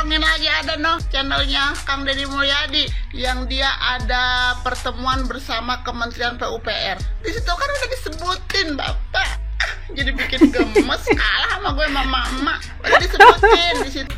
tolongin aja, ada channelnya Kang Deddy Mulyadi yang dia ada pertemuan bersama Kementerian PUPR. Di situ kan udah disebutin Bapak. Jadi bikin gemes, kalah sama gue sama mama. Udah disebutin di situ.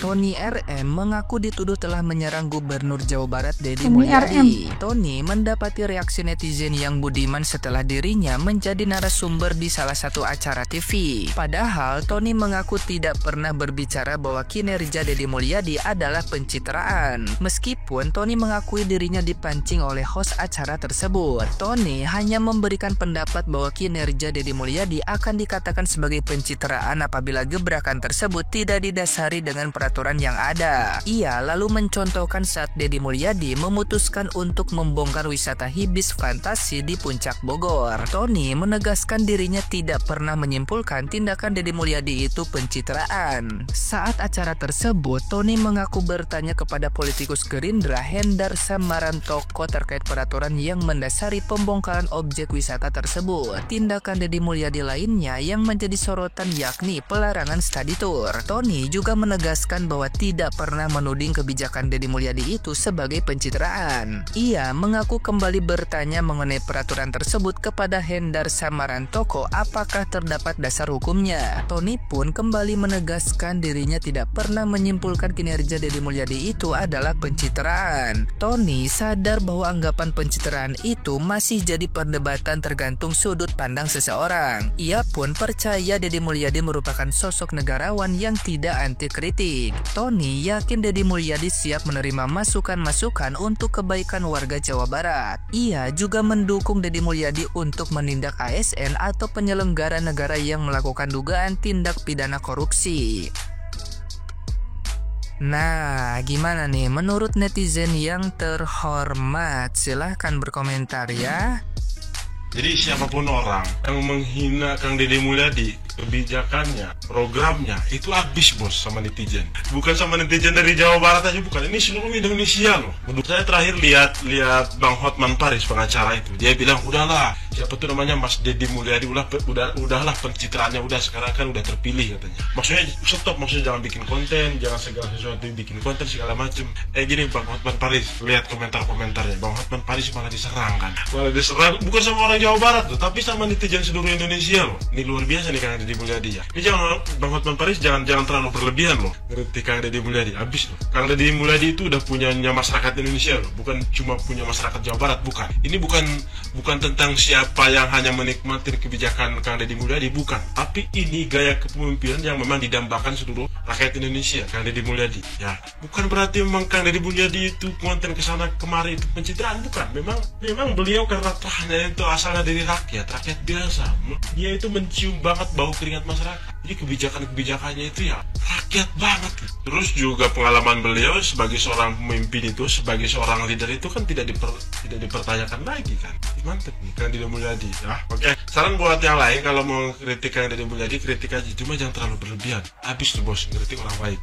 Tony RM mengaku dituduh telah menyerang Gubernur Jawa Barat Deddy Mulyadi. Tony mendapati reaksi netizen yang budiman setelah dirinya menjadi narasumber di salah satu acara TV. Padahal Tony mengaku tidak pernah berbicara bahwa kinerja Deddy Mulyadi adalah pencitraan. Meskipun Tony mengakui dirinya dipancing oleh host acara tersebut, Tony hanya memberikan pendapat bahwa kinerja Deddy Mulyadi akan dikatakan sebagai pencitraan apabila gebrakan tersebut tidak didasari dengan peraturan yang ada. Ia lalu mencontohkan saat Deddy Mulyadi memutuskan untuk membongkar wisata hibis fantasi di Puncak Bogor. Tony menegaskan dirinya tidak pernah menyimpulkan tindakan Deddy Mulyadi itu pencitraan. Saat acara tersebut, Tony mengaku bertanya kepada politikus Gerindra Hendar Samarantoko terkait peraturan yang mendasari pembongkaran objek wisata tersebut. Tindakan Deddy Mulyadi lainnya yang menjadi sorotan yakni pelarangan study tour. Tony juga menegaskan bahwa tidak pernah menuding kebijakan Deddy Mulyadi itu sebagai pencitraan. Ia mengaku kembali bertanya mengenai peraturan tersebut kepada Hendar Samarantoko apakah terdapat dasar hukumnya. Tony pun kembali menegaskan dirinya tidak pernah menyimpulkan kinerja Deddy Mulyadi itu adalah pencitraan. Tony sadar bahwa anggapan pencitraan itu masih jadi perdebatan tergantung sudut pandang seseorang. Ia pun percaya Deddy Mulyadi merupakan sosok negarawan yang tidak anti kritik. Tony yakin Deddy Mulyadi siap menerima masukan-masukan untuk kebaikan warga Jawa Barat. Ia juga mendukung Deddy Mulyadi untuk menindak ASN atau penyelenggara negara yang melakukan dugaan tindak pidana korupsi. Nah, gimana nih menurut netizen yang terhormat? Silahkan berkomentar ya. Jadi siapapun orang yang menghina Kang Deddy Mulyadi, kebijakannya, programnya, itu habis bos sama netizen. Bukan sama netizen dari Jawa Barat aja, bukan. Ini seluruh Indonesia loh. Menurut saya terakhir lihat Bang Hotman Paris pengacara itu, dia bilang udahlah, siapa tuh namanya Mas Deddy Mulyadi udahlah pencitraannya udah sekarang kan udah terpilih katanya. Maksudnya stop, maksudnya jangan bikin konten, jangan segala sesuatu bikin konten segala macem. Gini Bang Hotman Paris, lihat komentar-komentarnya. Bang Hotman Paris malah diserang kan. Malah diserang bukan sama orang Jawa Barat tuh, tapi sama netizen seluruh Indonesia loh. Ini luar biasa nih Kang Deddy Mulyadi ya. Ini jangan Bang Hotman Paris jangan terlalu berlebihan loh. Ngerti Kang Deddy Mulyadi habis loh. Kang Deddy Mulyadi itu udah punyanya masyarakat Indonesia loh, bukan cuma punya masyarakat Jawa Barat, bukan. Ini bukan tentang siapa yang hanya menikmati kebijakan Kang Deddy Mulyadi, bukan. Tapi ini gaya kepemimpinan yang memang didambakan seluruh rakyat Indonesia, Kang Deddy Mulyadi. Ya, bukan berarti memang Kang Deddy Mulyadi itu konten kesana kemari itu pencitraan, bukan. Memang beliau karena terahnya itu asalnya dari rakyat biasa. Dia itu mencium banget bau keringat masyarakat. Jadi kebijakannya itu ya rakyat banget. Terus juga pengalaman beliau sebagai seorang pemimpin itu, sebagai seorang leader itu kan tidak dipertanyakan lagi kan. Mantep nih Kang Deddy Mulyadi. Oke. Saran buat yang lain kalau mau kritik Kang Deddy Mulyadi, kritik aja, cuma jangan terlalu berlebihan. Habis tuh bos, kritik orang baik.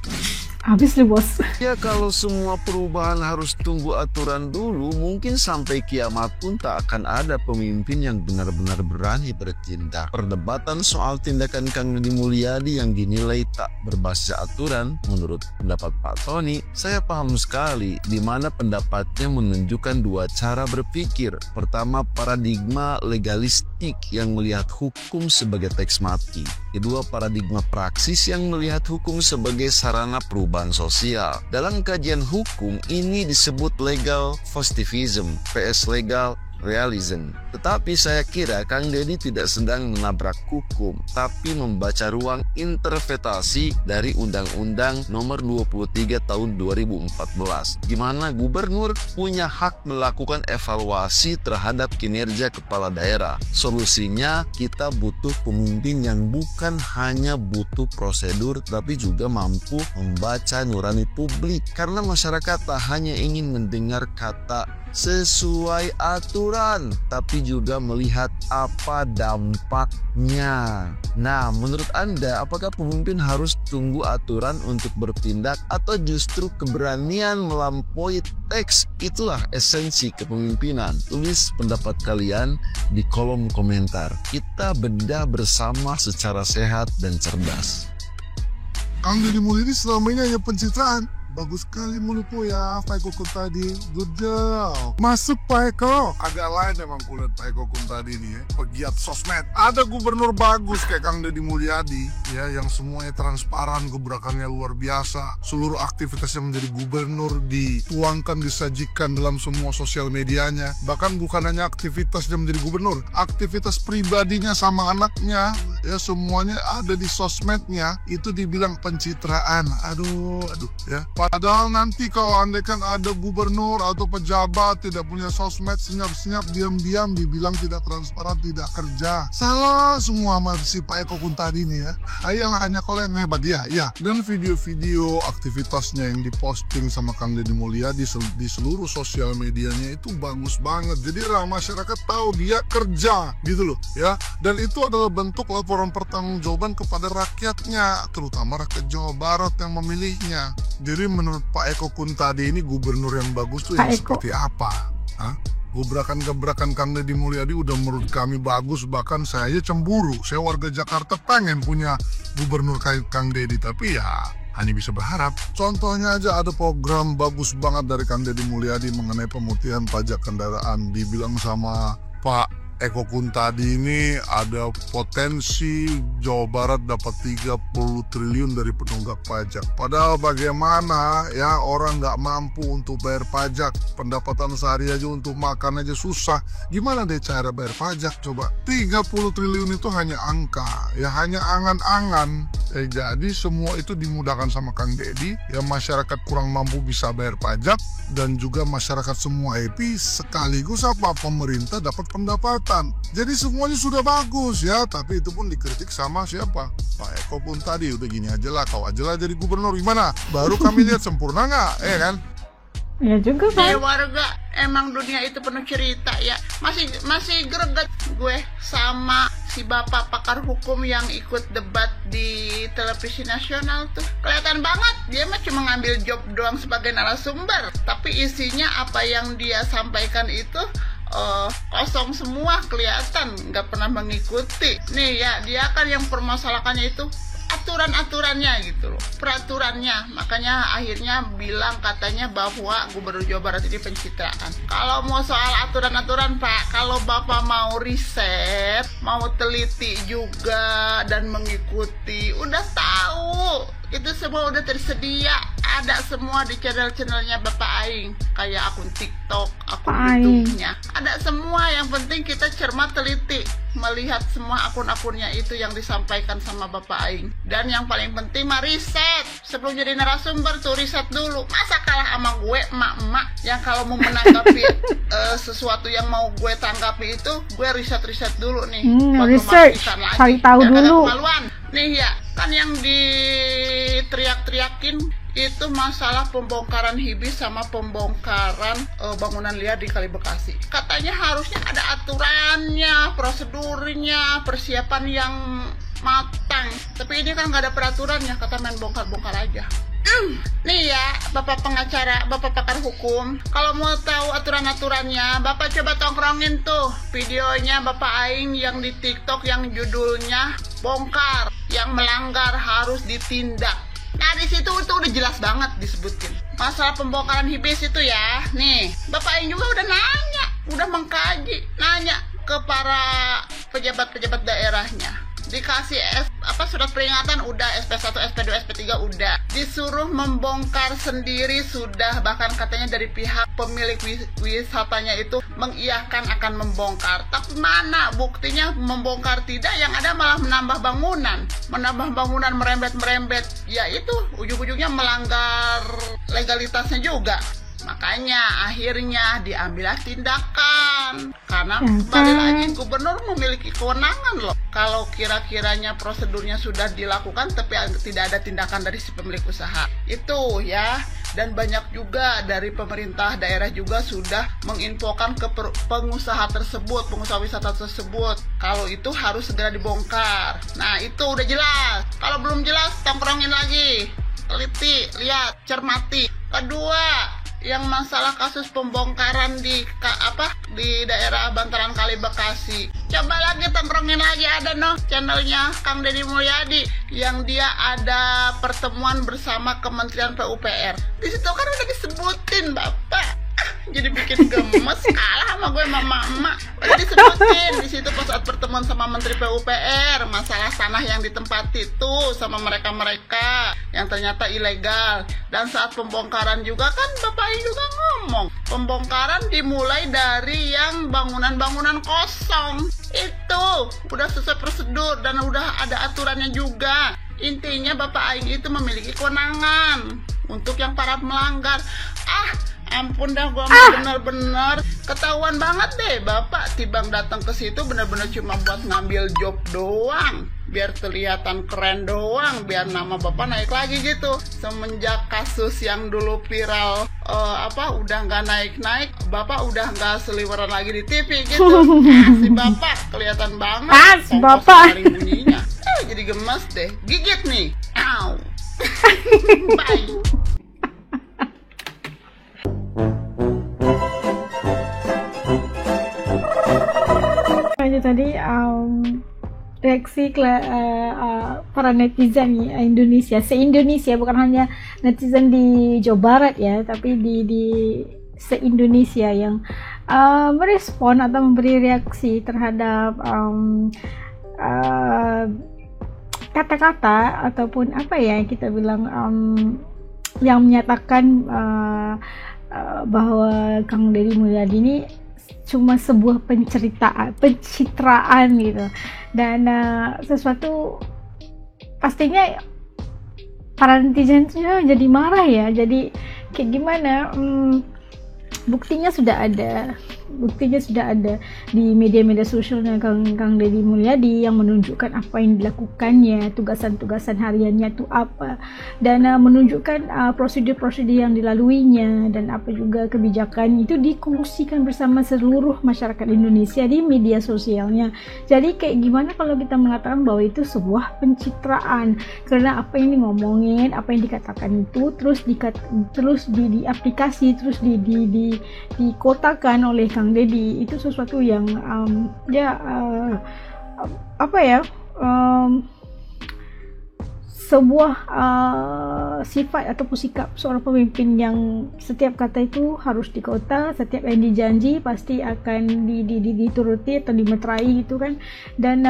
Habis deh bos. Ya kalau semua perubahan harus tunggu aturan dulu, mungkin sampai kiamat pun tak akan ada pemimpin yang benar-benar berani bertindak. Perdebatan soal tindakan Kang Deddy Mulyadi yang dinilai tak berbasis aturan, menurut pendapat Pak Tony, saya paham sekali di mana pendapatnya menunjukkan dua cara berpikir. Pertama, paradigma legalistik yang melihat hukum sebagai teks mati. Kedua, paradigma praksis yang melihat hukum sebagai sarana perubahan sosial. Dalam kajian hukum ini disebut legal positivism, PS legal realism. Tetapi saya kira Kang Deddy tidak sedang menabrak hukum, tapi membaca ruang interpretasi dari Undang-Undang Nomor 23 Tahun 2014, di mana gubernur punya hak melakukan evaluasi terhadap kinerja kepala daerah. Solusinya kita butuh pemimpin yang bukan hanya butuh prosedur, tapi juga mampu membaca nurani publik. Karena masyarakat tak hanya ingin mendengar kata sesuai aturan, tapi juga melihat apa dampaknya. Nah, menurut Anda, apakah pemimpin harus tunggu aturan untuk bertindak atau justru keberanian melampaui teks? Itulah esensi kepemimpinan. Tulis pendapat kalian di kolom komentar. Kita bedah bersama secara sehat dan cerdas. Kang Deddy Mulyadi selama ini hanya pencitraan. Bagus sekali mulutmu ya, Pak Eko Kun tadi. Good job. Masuk Pak Eko. Agak lain emang kulit Pak Eko Kun tadi nih ya. Pegiat sosmed. Ada gubernur bagus kayak Kang Deddy Mulyadi. Ya, yang semuanya transparan, gebrakannya luar biasa. Seluruh aktivitasnya menjadi gubernur dituangkan, disajikan dalam semua sosial medianya. Bahkan bukan hanya aktivitas dia menjadi gubernur. Aktivitas pribadinya sama anaknya. Ya, semuanya ada di sosmednya. Itu dibilang pencitraan. Aduh ya. Padahal nanti kalau andaikan ada gubernur atau pejabat tidak punya sosmed, senyap-senyap, diam-diam dibilang tidak transparan, tidak kerja. Salah semua sama si Pak Eko Kun tadi nih ya. Yang hanya kalau yang hebat ya. Dan video-video aktivitasnya yang diposting sama Kang Deddy Mulyadi di seluruh sosial medianya itu bagus banget. Jadi masyarakat tahu dia kerja gitu loh ya. Dan itu adalah bentuk laporan pertanggungjawaban kepada rakyatnya, terutama rakyat Jawa Barat yang memilihnya. Jadi menurut Pak Eko Kun tadi ini gubernur yang bagus tuh yang seperti apa? Gebrakan-gebrakan Kang Deddy Mulyadi udah menurut kami bagus, bahkan saya aja cemburu. Saya warga Jakarta pengen punya gubernur kayak Kang Deddy, tapi ya hanya bisa berharap. Contohnya aja ada program bagus banget dari Kang Deddy Mulyadi mengenai pemutihan pajak kendaraan. Dibilang sama Pak Eko Kun tadi ini ada potensi Jawa Barat dapat 30 triliun dari penunggak pajak. Padahal bagaimana ya orang nggak mampu untuk bayar pajak, pendapatan sehari aja untuk makan aja susah. Gimana deh cara bayar pajak coba? 30 triliun itu hanya angka, ya hanya angan-angan. Jadi semua itu dimudahkan sama Kang Deddy. Ya masyarakat kurang mampu bisa bayar pajak dan juga masyarakat semua happy, sekaligus apa pemerintah dapat pendapatan. Jadi semuanya sudah bagus ya, tapi itu pun dikritik sama siapa? Pak Eko Kun tadi. Udah gini aja lah, kau aja lah jadi gubernur, gimana? Baru kami lihat sempurna nggak, kan? Ya juga Pak. Warga, emang dunia itu penuh cerita ya. Masih greget gue sama si bapak pakar hukum yang ikut debat di televisi nasional tuh. Kelihatan banget dia mah cuma ngambil job doang sebagai narasumber, tapi isinya apa yang dia sampaikan itu kosong semua, kelihatan nggak pernah mengikuti. Nih ya, dia kan yang permasalahannya itu aturan-aturannya gitu loh, peraturannya. Makanya akhirnya bilang katanya bahwa Gubernur Jawa Barat ini pencitraan. Kalau mau soal aturan-aturan Pak, kalau Bapak mau riset, mau teliti juga dan mengikuti, udah tahu itu semua udah tersedia, ada semua di channel-channelnya Bapak Aing, kayak akun TikTok, akun YouTube-nya, ada semua. Yang penting kita cermat teliti melihat semua akun-akunnya itu yang disampaikan sama Bapak Aing. Dan yang paling penting mah riset. Sebelum jadi narasumber tuh riset dulu. Masa kalah sama gue emak-emak yang kalau mau menanggapi sesuatu yang mau gue tanggapi itu gue riset-riset dulu nih. Research, cari tahu dulu. Nih ya, kan yang diteriak-teriakin itu masalah pembongkaran hibis sama pembongkaran bangunan liar di Kali Bekasi. Katanya harusnya ada aturannya, prosedurnya, persiapan yang matang. Tapi ini kan nggak ada peraturannya, kata main bongkar-bongkar aja. Nih ya, Bapak pengacara, Bapak pakar hukum, kalau mau tahu aturan-aturannya, Bapak coba tongkrongin tuh videonya Bapak Aing yang di TikTok yang judulnya bongkar, yang melanggar harus ditindak. Nah di situ itu udah jelas banget disebutin masalah pembongkaran hibis itu ya. Nih Bapak Aing juga udah nanya, udah mengkaji, nanya ke para pejabat-pejabat daerahnya. Dikasih surat peringatan udah, SP1, SP2, SP3 udah. Disuruh membongkar sendiri sudah, bahkan katanya dari pihak pemilik wisatanya itu mengiyakan akan membongkar. Tapi mana buktinya membongkar tidak, yang ada malah menambah bangunan merembet-merembet. Ya itu ujung-ujungnya melanggar legalitasnya juga. Makanya akhirnya diambillah tindakan. Karena kembali lagi gubernur memiliki kewenangan loh. Kalau kira-kiranya prosedurnya sudah dilakukan tapi tidak ada tindakan dari si pemilik usaha. Itu ya. Dan banyak juga dari pemerintah daerah juga sudah menginfokan ke pengusaha tersebut, pengusaha wisata tersebut, kalau itu harus segera dibongkar. Nah itu udah jelas. Kalau belum jelas tongkrongin lagi, teliti, lihat, cermati. Kedua, yang masalah kasus pembongkaran di daerah Bantaran Kali Bekasi. Coba lagi tongkrongin lagi, ada channelnya Kang Deddy Mulyadi yang dia ada pertemuan bersama Kementerian PUPR. Di situ kan udah disebutin Bapak. Jadi bikin gemes, kalah sama gue mama. Udah disebutin di situ pas saat pertemuan sama Menteri PUPR masalah tanah yang ditempati itu sama mereka yang ternyata ilegal. Dan saat pembongkaran juga kan Bapak juga ngomong, pembongkaran dimulai dari yang bangunan-bangunan kosong. Itu udah sesuai prosedur dan udah ada aturannya juga. Intinya Bapak Aing itu memiliki kewenangan untuk yang para melanggar. Ampun dah, gua bener-bener ketahuan banget deh Bapak Tibang datang ke situ bener-bener cuma buat ngambil job doang, biar kelihatan keren doang, biar nama Bapak naik lagi gitu. Semenjak kasus yang dulu viral udah nggak naik-naik, Bapak udah nggak seliweran lagi di TV gitu. Si Bapak kelihatan banget si Bapak bunyinya. Jadi gemes deh, gigit nih. Bye. Tadi reaksi para netizen Indonesia, se-Indonesia, bukan hanya netizen di Jawa Barat ya, tapi di se-Indonesia yang merespon atau memberi reaksi terhadap kata-kata ataupun apa ya kita bilang yang menyatakan bahwa Kang Deddy Mulyadi ini cuma sebuah pencitraan gitu, dan sesuatu pastinya para netizen jadi marah ya. Jadi kayak gimana, buktinya sudah ada di media-media sosialnya Kang Deddy Mulyadi yang menunjukkan apa yang dilakukannya, tugasan-tugasan hariannya itu apa, dan menunjukkan prosedur-prosedur yang dilaluinya dan apa juga kebijakan itu dikongsikan bersama seluruh masyarakat Indonesia di media sosialnya. Jadi kayak gimana kalau kita mengatakan bahwa itu sebuah pencitraan, karena apa yang ngomongin, apa yang dikatakan itu terus diaplikasi, terus dikotakan oleh Kang Deddy. Itu sesuatu yang sebuah sifat ataupun sikap seorang pemimpin yang setiap kata itu harus dikota, setiap yang dijanji pasti akan dituruti atau dimeterai gitu kan. Dan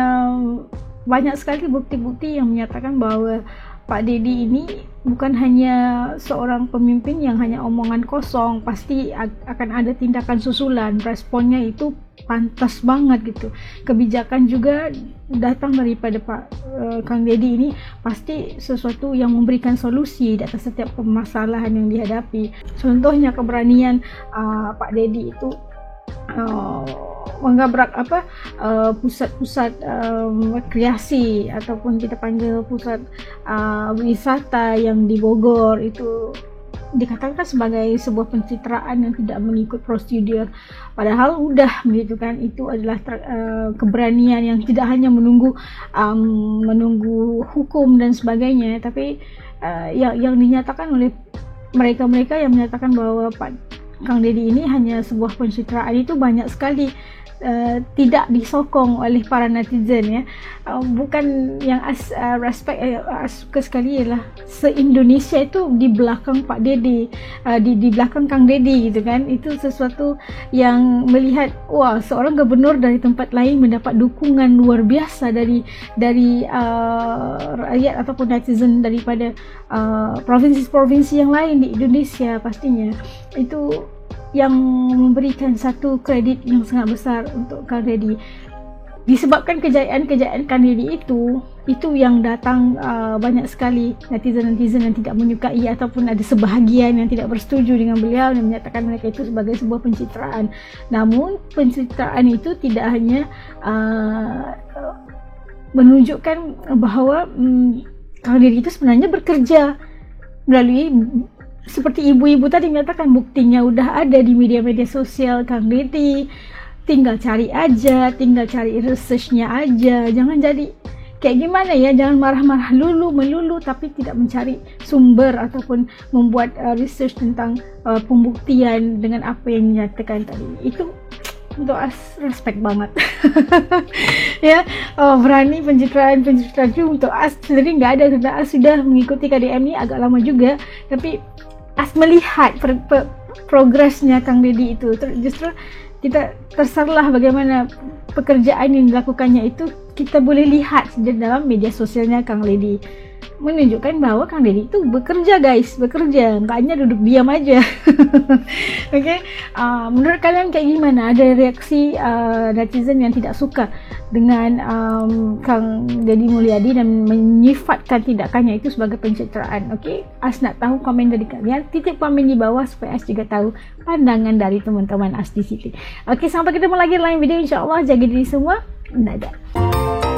banyak sekali bukti-bukti yang menyatakan bahwa Pak Deddy ini bukan hanya seorang pemimpin yang hanya omongan kosong, pasti akan ada tindakan susulan. Responnya itu pantas banget gitu. Kebijakan juga datang daripada Kang Deddy ini pasti sesuatu yang memberikan solusi di atas setiap permasalahan yang dihadapi. Contohnya keberanian Pak Deddy itu menggabrak pusat-pusat rekreasi ataupun kita panggil pusat wisata yang di Bogor, itu dikatakan sebagai sebuah pencitraan yang tidak mengikut prosedur, padahal udah begitu kan. Itu adalah keberanian yang tidak hanya menunggu hukum dan sebagainya, tapi yang dinyatakan oleh mereka yang menyatakan bahwa Kang Deddy ini hanya sebuah pencitraan itu banyak sekali. Tidak disokong oleh para netizen ya. Bukan yang respect suka sekali ialah se-Indonesia itu di belakang Pak Deddy, di belakang Kang Deddy gitu kan. Itu sesuatu yang melihat wah, seorang gubernur dari tempat lain mendapat dukungan luar biasa dari rakyat ataupun netizen daripada provinsi-provinsi yang lain di Indonesia. Pastinya itu yang memberikan satu kredit yang sangat besar untuk Kang Deddy. Disebabkan kejayaan Kang Deddy itu yang datang banyak sekali netizen-netizen yang tidak menyukai ataupun ada sebahagian yang tidak bersetuju dengan beliau dan menyatakan mereka itu sebagai sebuah pencitraan. Namun pencitraan itu tidak hanya menunjukkan bahwa Kang Deddy itu sebenarnya bekerja melalui, seperti ibu-ibu tadi menyatakan, buktinya udah ada di media-media sosial Kang Deddy. Tinggal cari researchnya aja. Jangan jadi kayak gimana ya, jangan marah-marah melulu tapi tidak mencari sumber ataupun membuat research tentang pembuktian dengan apa yang dinyatakan tadi. Itu untuk As respect banget. Ya, berani pencitraan itu untuk As sendiri nggak ada, karena As sudah mengikuti KDM ni agak lama juga, tapi As melihat progresnya Kang Deddy itu. Justru kita terserlah bagaimana pekerjaan yang dilakukannya itu kita boleh lihat dalam media sosialnya Kang Deddy, menunjukkan bahwa Kang Deddy itu bekerja guys, bekerja, nggak hanya duduk diam aja. Okay? Menurut kalian kayak gimana? Ada reaksi netizen yang tidak suka dengan Kang Deddy Mulyadi dan menyifatkan tindakannya itu sebagai pencitraan. Okay? As nak tahu komen dari kalian, titip komen di bawah supaya As juga tahu pandangan dari teman-teman As di sini. Okay, sampai ketemu lagi dalam video, insyaAllah. Jaga diri semua. Dadah.